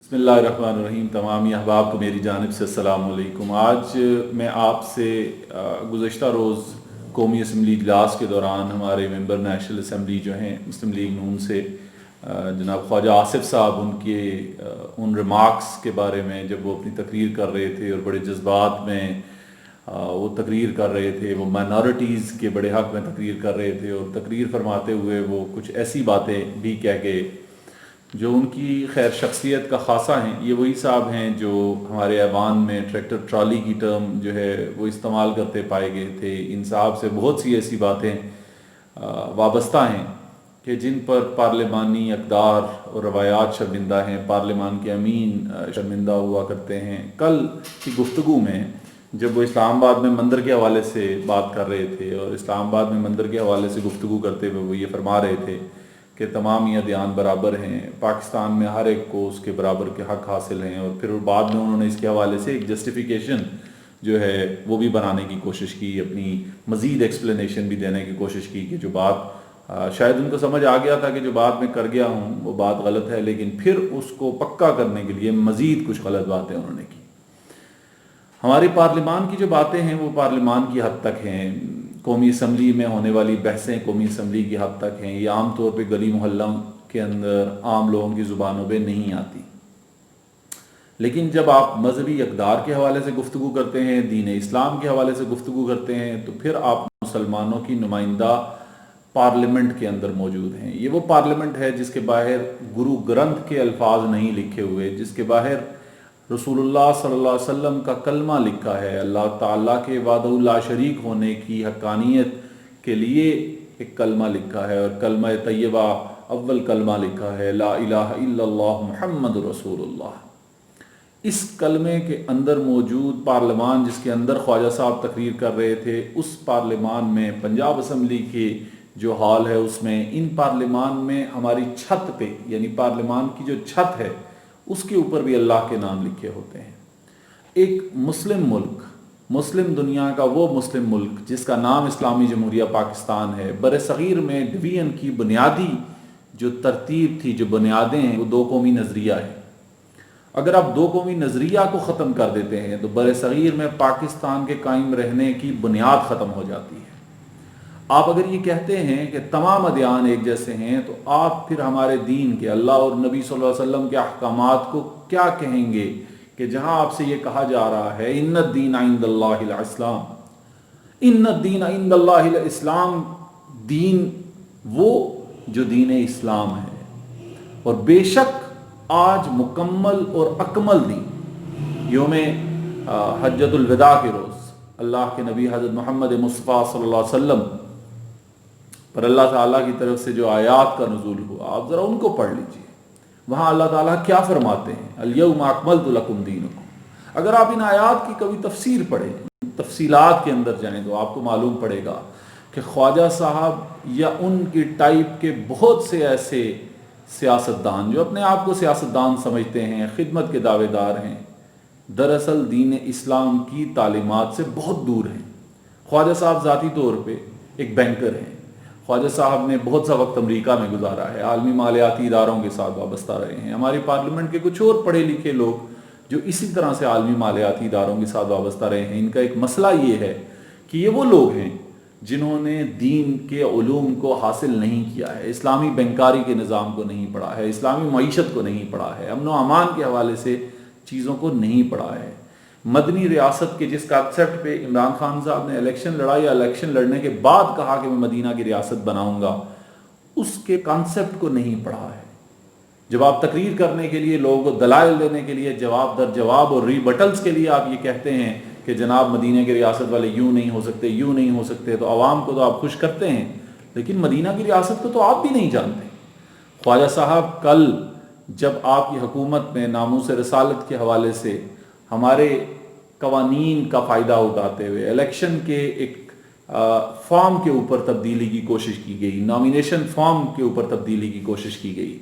बिस्मिल्लाहिर्रहमानिर्रहीम। तमाम अहबाब को मेरी जानिब से अस्सलाम वालेकुम। आज मैं आपसे गुज़श्ता रोज़ कौमी असम्बली इजलास के दौरान हमारे मेंबर नेशनल असम्बली जो हैं मुस्लिम लीग नून से जनाब ख्वाजा आसिफ साहब उनके उन रिमार्क्स के बारे में जब वो अपनी तकरीर कर रहे थे और बड़े जज्बात में वो तकरीर कर रहे थे, वो माइनॉरिटीज़ के बड़े हक़ में तकरीर कर रहे थे और तकरीर फरमाते हुए वो कुछ ऐसी बातें भी कह गए जो उनकी खैर शख्सियत का खासा हैं। ये वही साहब हैं जो हमारे ऐवान में ट्रैक्टर ट्रॉली की टर्म जो है वो इस्तेमाल करते पाए गए थे। इन साहब से बहुत सी ऐसी बातें वाबस्ता हैं कि जिन पर पार्लिमानी अक़दार और रवायात शर्मिंदा हैं, पार्लिमान के अमीन शर्मिंदा हुआ करते हैं। कल की गुफ्तगू में जब वो इस्लामाबाद में मंदिर के हवाले से बात कर रहे थे और इस्लामाबाद में मंदिर के हवाले से गुफ्तगू करते हुए वो ये फरमा रहे थे कि तमाम ये अदयान बराबर हैं, पाकिस्तान में हर एक को उसके बराबर के हक़ हासिल हैं। और फिर बाद में उन्होंने इसके हवाले से एक जस्टिफिकेशन जो है वो भी बनाने की कोशिश की, अपनी मज़ीद एक्सप्लेनेशन भी देने की कोशिश की कि जो बात शायद उनको समझ आ गया था कि जो बात मैं कर गया हूँ वो बात गलत है, लेकिन फिर उसको पक्का करने के लिए मज़ीद कुछ गलत बातें उन्होंने की। हमारी पार्लिमान की जो बातें हैं वो पार्लिमान की हद तक हैं, कौमी असम्बली में होने वाली बहसें कौमी असम्बली की हद तक हैं। ये आम तौर पे गली मोहल्लों के अंदर आम लोगों की ज़ुबानों पे नहीं आती। लेकिन जब आप मजहबी अक़दार के हवाले से गुफ्तगू करते हैं, दीन इस्लाम के हवाले से गुफ्तगू करते हैं, तो फिर आप मुसलमानों की नुमाइंदा पार्लियामेंट के अंदर मौजूद हैं। ये वो पार्लियामेंट है जिसके बाहर गुरु ग्रंथ के अल्फाज नहीं लिखे हुए, जिसके बाहर रसूलुल्लाह सल्लल्लाहु अलैहि वसल्लम का कलमा लिखा है, अल्लाह ताला के वादउ ला शरीक होने की हक़ानियत के लिए एक कलमा लिखा है और कलमा तय्यबा अव्वल कलमा लिखा है, ला इलाहा इल्लल्लाह मुहम्मदुर रसूलुल्लाह। इस कलमे के अंदर मौजूद पार्लिमान जिसके अंदर ख्वाजा साहब तकरीर कर रहे थे, उस पार्लिमान में पंजाब असम्बली के जो हॉल है उसमें, इन पार्लिमान में हमारी छत पे यानी पार्लिमान की जो छत है उसके ऊपर भी अल्लाह के नाम लिखे होते हैं। एक मुस्लिम मुल्क, मुस्लिम दुनिया का वो मुस्लिम मुल्क जिसका नाम इस्लामी जमहूरिया पाकिस्तान है, बर सग़ीर में डिवीज़न की बुनियादी जो तरतीब थी, जो बुनियादें हैं, वो दो कौमी नज़रिया है। अगर आप दो कौमी नज़रिया को ख़त्म कर देते हैं तो बर सग़ीर में पाकिस्तान के कायम रहने की बुनियाद ख़त्म हो जाती है। आप अगर ये कहते हैं कि तमाम अदयान एक जैसे हैं तो आप फिर हमारे दीन के, अल्लाह और नबी सल्लल्लाहु अलैहि वसल्लम के अहकामात को क्या कहेंगे कि जहां आपसे ये कहा जा रहा है इन्नद्दीन इंदल्लाहिल इस्लाम, इन्नद्दीन इंदल्लाहिल इस्लाम, दीन वो जो दीन इस्लाम है। और बेशक आज मुकम्मल और अकमल दिन यौम हज्जतुल विदा के रोज़ अल्लाह के नबी हज़रत मोहम्मद मुस्तफ़ा सल्लल्लाहु अलैहि वसल्लम पर अल्लाह ताला की तरफ से जो आयात का नुज़ूल हुआ, आप ज़रा उनको पढ़ लीजिए। वहाँ अल्लाह ताला क्या फरमाते हैं, अल-यौमा अकमलतु लकुम दीनकुम। अगर आप इन आयात की कभी तफसीर पढ़ें, तफसीलात के अंदर जाएं, तो आपको मालूम पड़ेगा कि ख्वाजा साहब या उनकी टाइप के बहुत से ऐसे सियासतदान जो अपने आप को सियासतदान समझते हैं, खिदमत के दावेदार हैं, दरअसल दीन इस्लाम की तालीमात से बहुत दूर हैं। ख्वाजा साहब ज़ाती तौर पर एक बैंकर हैं। ख्वाजा साहब ने बहुत सा वक्त अमेरिका में गुजारा है, आलमी मालियाती इदारों के साथ वाबस्ता रहे हैं। हमारी पार्लियामेंट के कुछ और पढ़े लिखे लोग जो इसी तरह से आलमी मालियाती इदारों के साथ वाबस्ता रहे हैं, इनका एक मसला ये है कि ये वो लोग हैं जिन्होंने दीन के उलूम को हासिल नहीं किया है, इस्लामी बैंकारी के निज़ाम को नहीं पढ़ा है, इस्लामी मईशत को नहीं पढ़ा है, अमन व अमान के हवाले से चीज़ों को नहीं पढ़ा है। मदनी रियासत के जिस कॉन्सेप्ट पे इमरान खान साहब ने इलेक्शन लड़ा या इलेक्शन लड़ने के बाद कहा कि मैं मदीना की रियासत बनाऊंगा, उसके कॉन्सेप्ट को नहीं पढ़ा है। जब आप तकरीर करने के लिए, लोगों को दलाइल देने के लिए, जवाब दर जवाब और रीबटल्स के लिए आप ये कहते हैं कि जनाब मदीना की रियासत वाले यूँ नहीं हो सकते, यूँ नहीं हो सकते, तो आवाम को तो आप खुश करते हैं, लेकिन मदीना की रियासत को तो आप भी नहीं जानते। ख्वाजा साहब कल जब आपकी हुकूमत में नामूस रसालत के हवाले से हमारे कवानीन का फ़ायदा उठाते हुए इलेक्शन के एक फॉर्म के ऊपर तब्दीली की कोशिश की गई, नॉमिनेशन फॉर्म के ऊपर तब्दीली की कोशिश की गई,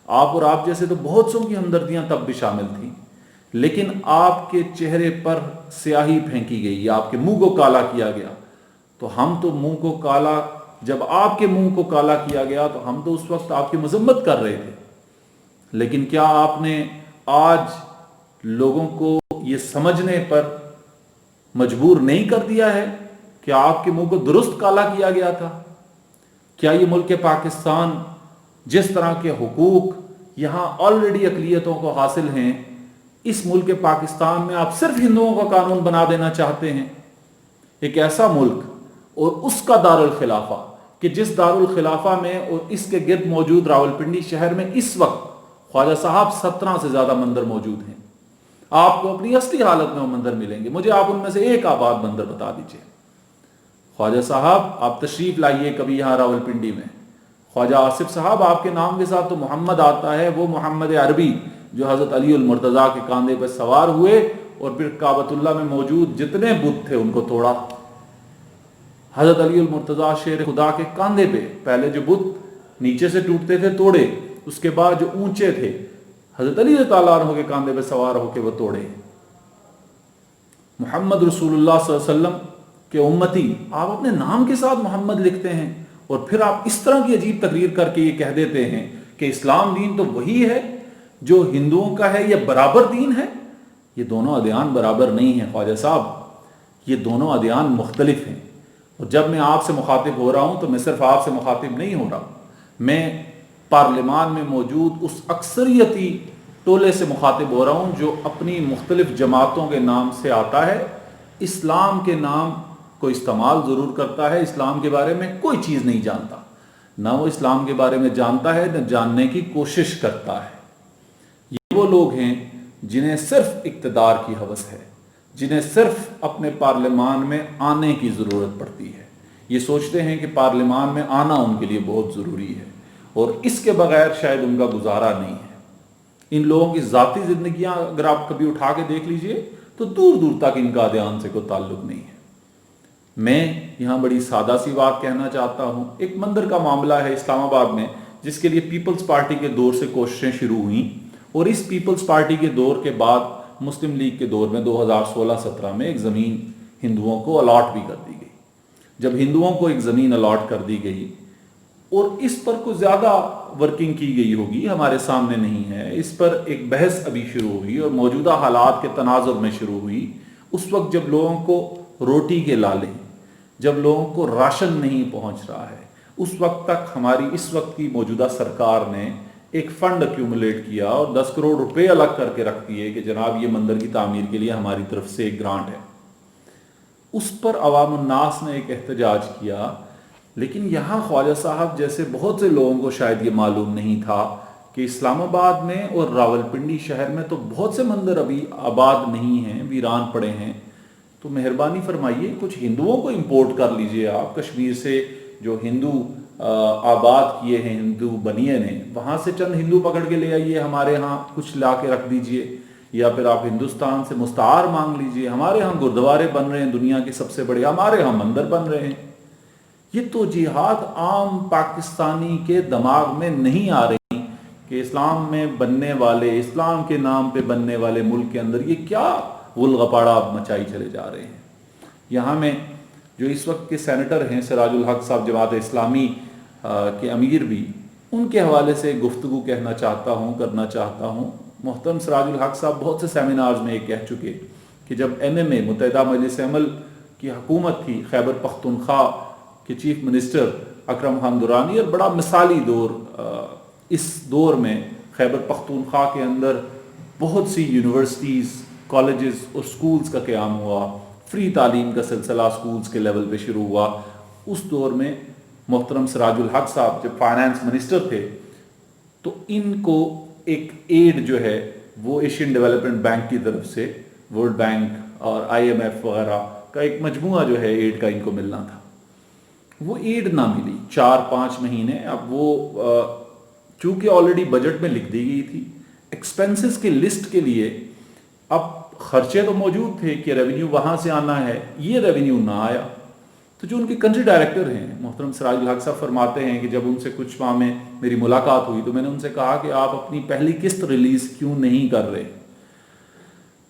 आप और आप जैसे तो बहुत सौ की हमदर्दियां तब भी शामिल थी, लेकिन आपके चेहरे पर स्याही फेंकी गई, आपके मुंह को काला किया गया। तो हम तो मुंह को काला, जब आपके मुंह को काला किया गया तो हम तो उस वक्त आपकी मजम्मत कर रहे थे, लेकिन क्या आपने आज लोगों को ये समझने पर मजबूर नहीं कर दिया है कि आपके मुंह को दुरुस्त काला किया गया था? क्या ये मुल्क पाकिस्तान जिस तरह के हुकूक यहाँ ऑलरेडी अक़लियतों को हासिल हैं, इस मुल्क पाकिस्तान में आप सिर्फ हिंदुओं का कानून बना देना चाहते हैं? एक ऐसा मुल्क और उसका दारुल खिलाफा कि जिस दारुल खिलाफा में और इसके गिर्द मौजूद रावलपिंडी शहर में इस वक्त ख्वाजा साहब 17 से ज्यादा मंदिर मौजूद हैं। आपको अपनी असली हालत में वो मंदिर मिलेंगे। मुझे आप उनमें से एक आबाद मंदिर बता दीजिए। ख्वाजा साहब आप तशरीफ लाइए कभी यहाँ रावलपिंडी में। ख्वाजा आसिफ साहब आपके नाम के साथ तो मोहम्मद आता है, वो मोहम्मद अरबी जो हजरत अली उल मुर्तजा के कांधे पर सवार हुए और फिर काबतुल्लाह में मौजूद जितने बुत थे उनको तोड़ा। हजरत अली उल मुर्तजा शेर खुदा के कांधे पे पहले जो बुत नीचे से टूटते थे तोड़े, उसके बाद जो ऊंचे थे हजरत अली ताला अन्हु के कांधे पे सवार होकर वो तोड़े। मोहम्मद रसूलुल्लाह सल्लल्लाहु अलैहि वसल्लम के उम्मती आप अपने नाम के साथ मोहम्मद लिखते हैं और फिर आप इस तरह की अजीब तकरीर करके ये कह देते हैं कि इस्लाम दीन तो वही है जो हिंदुओं का है, यह बराबर दीन है। ये दोनों अदियान बराबर नहीं है ख्वाजा साहब, ये दोनों अदियान मुख्तलिफ हैं। और जब मैं आपसे मुखातिब हो रहा हूं तो मैं सिर्फ आपसे मुखातिब नहीं हो रहा, मैं पार्लिमान में मौजूद उस अक्सरियती टोले से मुखातिब हो रहा हूं जो अपनी मुख्तलिफ जमातों के नाम से आता है, इस्लाम के नाम को इस्तेमाल ज़रूर करता है, इस्लाम के बारे में कोई चीज़ नहीं जानता, ना वो इस्लाम के बारे में जानता है न जानने की कोशिश करता है। ये वो लोग हैं जिन्हें सिर्फ इक़्तिदार की हवस है, जिन्हें सिर्फ अपने पार्लिमान में आने की ज़रूरत पड़ती है। ये सोचते हैं कि पार्लिमान में आना उनके लिए बहुत ज़रूरी है और इसके बगैर शायद उनका गुजारा नहीं है। इन लोगों की ज़ाती ज़िंदगियाँ अगर आप कभी उठा के देख लीजिए तो दूर दूर तक इनका अदयान से कोई ताल्लुक़ नहीं है। मैं यहाँ बड़ी सादा सी बात कहना चाहता हूँ। एक मंदिर का मामला है इस्लामाबाद में जिसके लिए पीपल्स पार्टी के दौर से कोशिशें शुरू हुई और इस पीपल्स पार्टी के दौर के बाद मुस्लिम लीग के दौर में 2016-17 में एक ज़मीन हिंदुओं को अलॉट भी कर दी गई। जब हिंदुओं को एक ज़मीन अलॉट कर दी गई और इस पर कुछ ज़्यादा वर्किंग की गई होगी, हमारे सामने नहीं है, इस पर एक बहस अभी शुरू हुई और मौजूदा हालात के तनाजुर में शुरू हुई। उस वक्त जब लोगों को रोटी के लाले, जब लोगों को राशन नहीं पहुंच रहा है, उस वक्त तक हमारी इस वक्त की मौजूदा सरकार ने एक फंड एक्यूमुलेट किया और 10 करोड़ रुपए अलग करके रख दिए कि जनाब ये मंदिर की तामीर के लिए हमारी तरफ से एक ग्रांट है। उस पर अवाम उन्नास ने एक एहतजाज किया, लेकिन यहाँ ख्वाजा साहब जैसे बहुत से लोगों को शायद ये मालूम नहीं था कि इस्लामाबाद में और रावलपिंडी शहर में तो बहुत से मंदिर अभी आबाद नहीं हैं, वीरान पड़े हैं। तो मेहरबानी फरमाइए कुछ हिंदुओं को इंपोर्ट कर लीजिए आप कश्मीर से, जो हिंदू आबाद किए हैं हिंदू बनिए ने, वहाँ से चंद हिंदू पकड़ के ले आइए, हमारे यहाँ कुछ ला के रख दीजिए, या फिर आप हिंदुस्तान से मुस्तार मांग लीजिए। हमारे यहाँ गुरुद्वारे बन रहे हैं दुनिया के सबसे बड़े, हमारे यहाँ मंदिर बन रहे हैं। ये तो जिहाद आम पाकिस्तानी के दिमाग में नहीं आ रही कि इस्लाम में बनने वाले, इस्लाम के नाम पे बनने वाले मुल्क के अंदर ये क्या गुलगपाड़ा मचाई चले जा रहे हैं। यहाँ में जो इस वक्त के सेनेटर हैं सिराजुल हक साहब, जमात इस्लामी के अमीर भी, उनके हवाले से गुफ्तगू कहना चाहता हूँ, करना चाहता हूँ। मोहतरम सिराजुल हक साहब बहुत से सेमिनार्स में ये कह चुके कि जब MMA मुत्तहिदा मजलिस अमल की हुकूमत थी, खैबर पख्तूनख्वा के चीफ मिनिस्टर अकरम खान दुरानी, और बड़ा मिसाली दौर, इस दौर में खैबर पख्तूनख्वा के अंदर बहुत सी यूनिवर्सिटीज़, कॉलेजेस और स्कूल्स का क़याम हुआ, फ्री तालीम का सिलसिला स्कूल्स के लेवल पे शुरू हुआ। उस दौर में मोहतरम सिराजुल हक साहब जब फाइनेंस मिनिस्टर थे तो इनको एक एड जो है वो एशियन डेवलपमेंट बैंक की तरफ से, वर्ल्ड बैंक और IMF वगैरह का एक मजमुआ जो है एड का इनको मिलना था। वो एड ना मिली 4-5 महीने। अब वो चूंकि ऑलरेडी बजट में लिख दी गई थी, एक्सपेंसेस की लिस्ट के लिए अब खर्चे तो मौजूद थे कि रेवेन्यू वहाँ से आना है, ये रेवेन्यू ना आया। तो जो उनके कंट्री डायरेक्टर हैं मोहतरम सिराजुल हक साहब फरमाते हैं कि जब उनसे कुछ माह में मेरी मुलाकात हुई तो मैंने उनसे कहा कि आप अपनी पहली किस्त रिलीज़ क्यों नहीं कर रहे।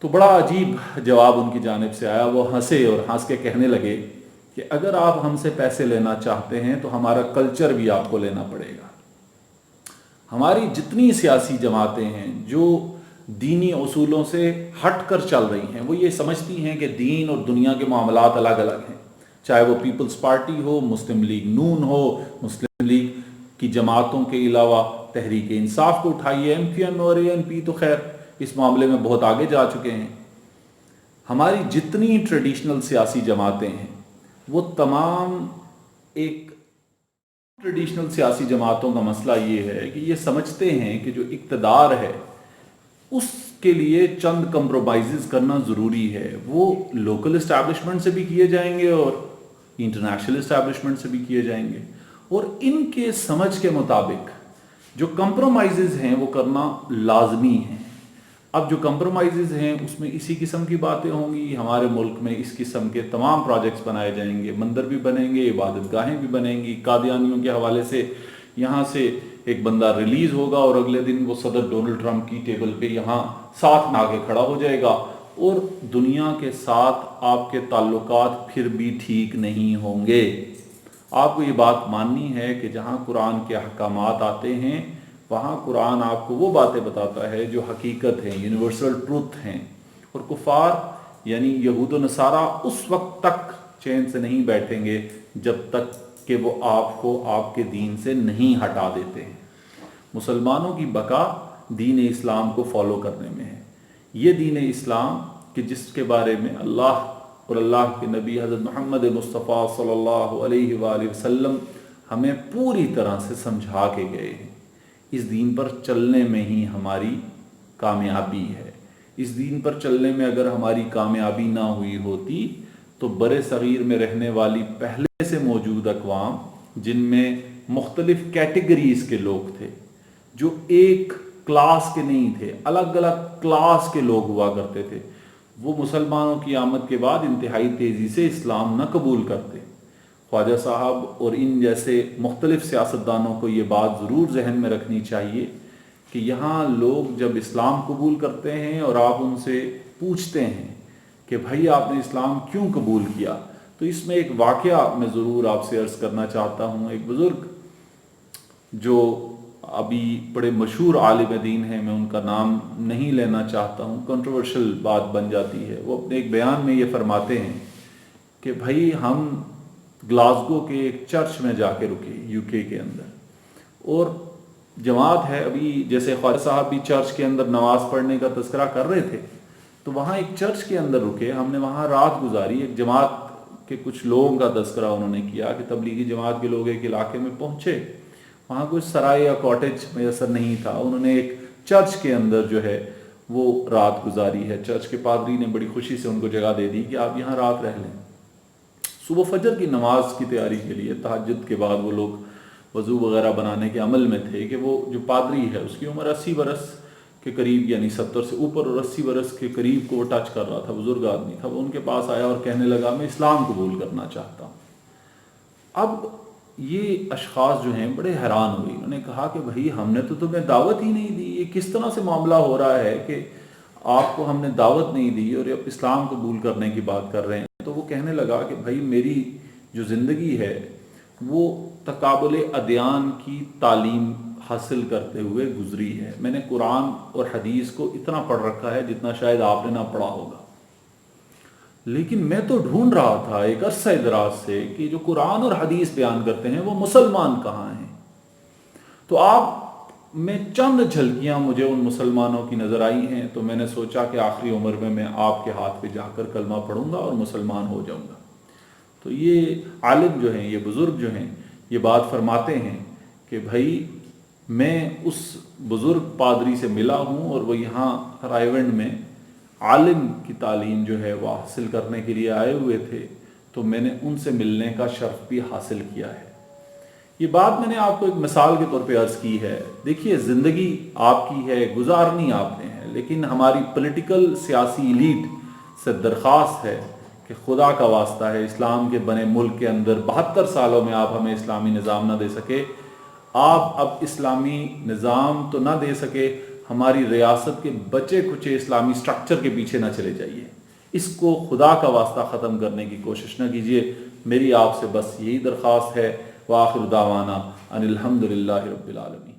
तो बड़ा अजीब जवाब उनकी जानिब से आया। वो हंसे और हंस के कहने लगे कि अगर आप हमसे पैसे लेना चाहते हैं तो हमारा कल्चर भी आपको लेना पड़ेगा। हमारी जितनी सियासी जमातें हैं जो दीनी उसूलों से हट कर चल रही हैं। वो ये समझती हैं कि दीन और दुनिया के मामलात अलग अलग हैं, चाहे वो पीपल्स पार्टी हो, मुस्लिम लीग नून हो, मुस्लिम लीग की जमातों के अलावा तहरीक इंसाफ को उठाइए, MQN और ANP तो खैर इस मामले में बहुत आगे जा चुके हैं। हमारी जितनी ट्रेडिशनल सियासी जमातें हैं वो तमाम, एक ट्रेडिशनल सियासी जमातों का मसला ये है कि ये समझते हैं कि जो इक़्तिदार है उसके लिए चंद कंप्रोमाइज़ करना ज़रूरी है। वो लोकल इस्टेब्लिशमेंट से भी किए जाएंगे और इंटरनेशनल इस्टेब्लिशमेंट से भी किए जाएंगे, और इनके समझ के मुताबिक जो कंप्रोमाइज़ हैं वो करना लाजमी है। अब जो कंप्रोमाइज़ हैं उसमें इसी किस्म की बातें होंगी। हमारे मुल्क में इस किस्म के तमाम प्रोजेक्ट्स बनाए जाएंगे, मंदिर भी बनेंगे, इबादत गाहें भी बनेंगी। कादियानियों के हवाले से यहाँ से एक बंदा रिलीज़ होगा और अगले दिन वो सदर डोनाल्ड ट्रंप की टेबल पे यहाँ साथ में आके खड़ा हो जाएगा, और दुनिया के साथ आपके ताल्लुकात फिर भी ठीक नहीं होंगे। आपको ये बात माननी है कि जहाँ कुरान के अहकामात आते हैं वहाँ कुरान आपको वो बातें बताता है जो हकीकत हैं, यूनिवर्सल ट्रूथ हैं, और कुफार यानी यहूद व नसारा उस वक्त तक चैन से नहीं बैठेंगे जब तक कि वो आपको आपके दीन से नहीं हटा देते हैं। मुसलमानों की बका दीन इस्लाम को फॉलो करने में है। ये दीन इस्लाम कि जिसके बारे में अल्लाह और अल्लाह के नबी हज़रत मोहम्मद मुस्तफ़ा सल्लल्लाहु अलैहि वसल्लम हमें पूरी तरह से समझा के गए हैं। इस दीन पर चलने में ही हमारी कामयाबी है। इस दीन पर चलने में अगर हमारी कामयाबी ना हुई होती तो बरे सगीर में रहने वाली पहले से मौजूद अक़वाम, जिनमें मुख्तलिफ कैटेगरीज़ के लोग थे, जो एक क्लास के नहीं थे, अलग अलग क्लास के लोग हुआ करते थे, वो मुसलमानों की आमद के बाद इंतहाई तेज़ी से इस्लाम न कबूल करते। ख्वाजा साहब और इन जैसे मुख्तलिफ सियासतदानों को ये बात ज़रूर जहन में रखनी चाहिए कि यहाँ लोग जब इस्लाम कबूल करते हैं और आप उनसे पूछते हैं कि भाई आपने इस्लाम क्यों कबूल किया, तो इसमें एक वाक़या मैं ज़रूर आपसे अर्ज़ करना चाहता हूँ। एक बुज़ुर्ग जो अभी बड़े मशहूर आलिम दीन हैं, मैं उनका नाम नहीं लेना चाहता हूँ, कंट्रोवर्शियल बात बन जाती है, वो अपने एक बयान में ये फरमाते हैं कि भाई हम ग्लासगो के एक चर्च में जाके रुके UK के अंदर, और जमात है अभी, जैसे ख्वाजा साहब भी चर्च के अंदर नमाज़ पढ़ने का तज़किरा कर रहे थे, तो वहाँ एक चर्च के अंदर रुके, हमने वहाँ रात गुजारी। एक जमात के कुछ लोगों का तज़किरा उन्होंने किया कि तबलीगी जमात के लोग एक इलाके में पहुँचे, वहाँ कोई सराय या कॉटेज मैसर नहीं था, उन्होंने एक चर्च के अंदर जो है वो रात गुजारी है। चर्च के पादरी ने बड़ी खुशी से उनको जगह दे दी कि आप यहाँ रात रह लें। सुबह फजर की नमाज की तैयारी के लिए तहज्जुद के बाद वो लोग वज़ू वगैरह बनाने के अमल में थे कि वो जो पादरी है उसकी उम्र 80 बरस के करीब, यानी 70 से ऊपर और 80 बरस के करीब को वो टच कर रहा था, बुजुर्ग आदमी था। वो उनके पास आया और कहने लगा मैं इस्लाम कबूल करना चाहता हूँ। अब ये अशख़ास जो हैं बड़े हैरान हुए, उन्होंने कहा कि भाई हमने तो तुम्हें दावत ही नहीं दी, ये किस तरह से मामला हो रहा है कि आपको हमने दावत नहीं दी और अब इस्लाम कबूल करने की बात कर रहे हैं। तो वो कहने लगा कि भाई मेरी जो ज़िंदगी है वो तकाबुल अदयान की तालीम हासिल करते हुए गुजरी है। मैंने कुरान और हदीस को इतना पढ़ रखा है जितना शायद आपने ना पढ़ा होगा, लेकिन मैं तो ढूंढ रहा था एक अरसा दराज से कि जो कुरान और हदीस बयान करते हैं वो मुसलमान कहाँ हैं। तो आप में चंद झलकियाँ मुझे उन मुसलमानों की नज़र आई हैं, तो मैंने सोचा कि आखिरी उम्र में मैं आपके हाथ पे जाकर कलमा पढ़ूंगा और मुसलमान हो जाऊंगा। तो ये आलिम जो हैं, ये बुज़ुर्ग जो हैं, ये बात फरमाते हैं कि भाई मैं उस बुज़ुर्ग पादरी से मिला हूँ और वो यहाँ रायवंड में आलिम की तालीम जो है वह हासिल करने के लिए आए हुए थे, तो मैंने उनसे मिलने का शर्फ भी हासिल किया है। ये बात मैंने आपको एक मिसाल के तौर पे अर्ज़ की है। देखिए ज़िंदगी आपकी है, गुजारनी आपने है, लेकिन हमारी पॉलिटिकल सियासी एलीट से दरख्वास्त है कि खुदा का वास्ता है इस्लाम के बने मुल्क के अंदर 72 सालों में आप हमें इस्लामी निज़ाम ना दे सके, आप अब इस्लामी निज़ाम तो ना दे सके, हमारी रियासत के बचे कुचे इस्लामी स्ट्रक्चर के पीछे ना चले जाइए, इसको खुदा का वास्ता ख़त्म करने की कोशिश ना कीजिए। मेरी आपसे बस यही दरख्वास्त है। व आखिर दावाना अनिल हम्दुलिल्लाहि रब्बिल आलमीन।